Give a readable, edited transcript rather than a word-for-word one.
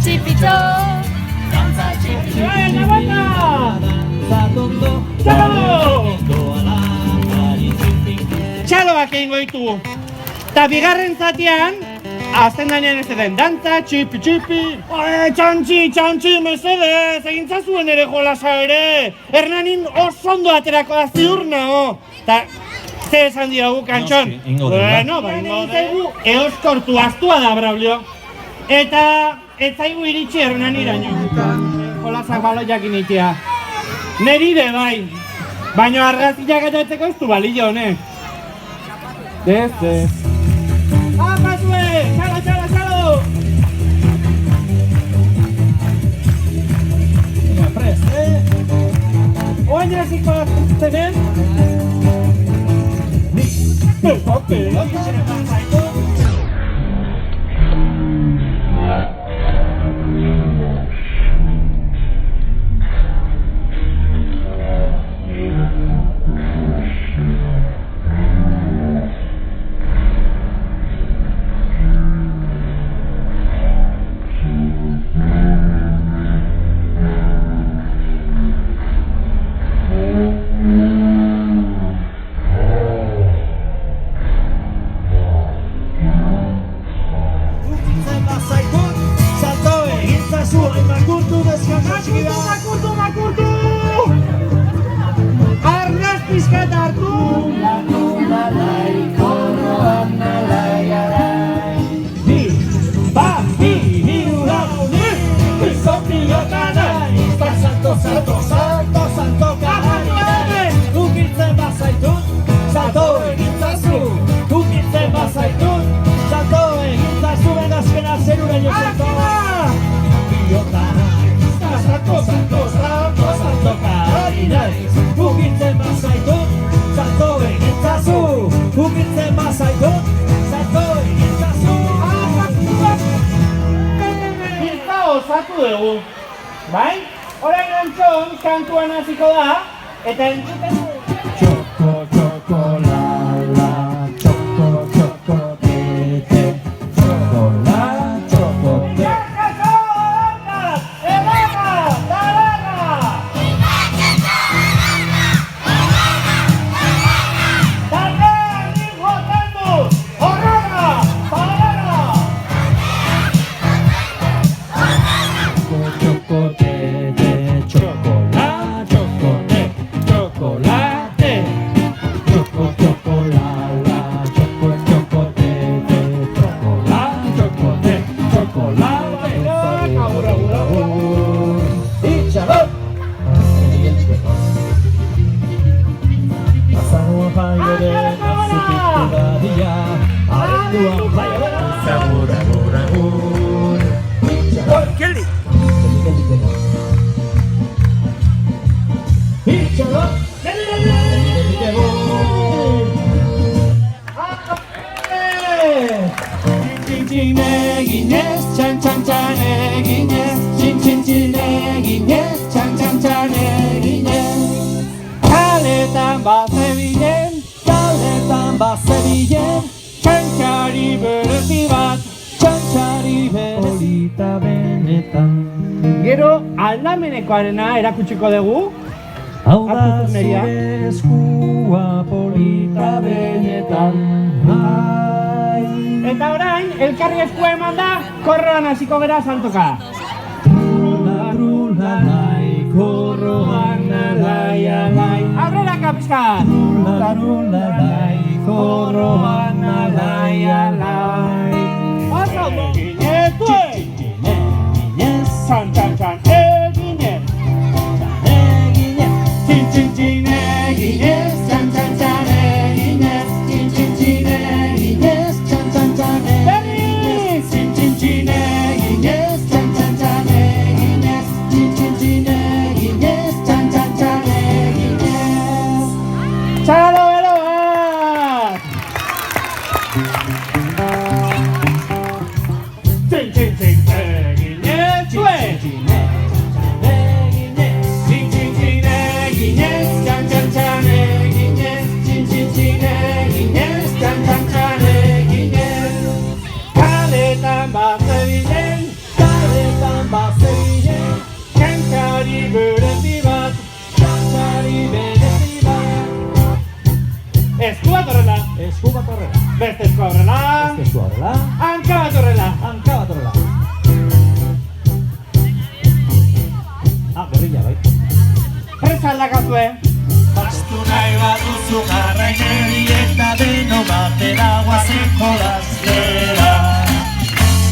txipitxo. Dantza txipitxo. Txaloak egingo ditugu. Eta bigarren zatian, azten danean ez den, dantza, txipi, txipi. Txantxi, mesedez, egin zazuen ere jolasa ere. Hernanin oso ondo aterako da ziur nago. Eta, ze esan diogu, kantxon? Bueno, ingo dugu, eoskortu astua da, Braulio. Eta, ez zaigu iritsi Hernaniraino. Jolasak baloiak initea. Neri be bai. Baina argazkiak eta etzeko ez du balio honek. Ez. Apazue! Txalo! Mira, prest, Oain jasiko zenen? Pelo, gizene pasaiko. Makurtu! Arnaz pizkat hartu! Lalai, korroan nalai, arai. Bi, hiru, lau, bizon pilota nahi. Salto, kabainoen. Ukitzen bazaitut, salto egintzazu. Ukitzen bazaitut, salto egintzazu. Benazkena zeruraino salto. Pilota nahi. Salto, kabainoen. Ukitzen bazaitut, salto egintzazu. Ukitzen bazaitut, salto egintzazu. Hilta osatu dugu, bai? Orain antxon, kantuan hasiko da, eta entzuten du. Txoko, la, txoko, tete, txoko, tete. Jarkako, ondas, edaga, daraga! Darrean ninjoten dut, horraga, daraga! Txoko, tete, chocolate, eginez, txan eginez, txin eginez, txan eginez. Kaletan bazebilen, txantxari berezi bat, txantxari berezita benetan. Gero, aldamenekoarena erakutsiko dugu. Hau da zure eskua polita benetan. Eta orain, elkarri eskua eman da, korroan hasiko gera saltoka. Trula, nai, korroan alai, alai. Aurrera kapizkat! Trula, nai, korroan alai, alai. Oso, eginez, eginez, txan, eginez. Txin, eginez, txan, eginez. Txin, eginez. Txalo bero bat! Txin, eginez, Beste esku horrela. Esku horrela. Hanka bat horrela. Hanka bat horrela. Berrila bai. Presa aldakazue. Astu nahi baduzu garraineri eta deno batera guazen jolaztera.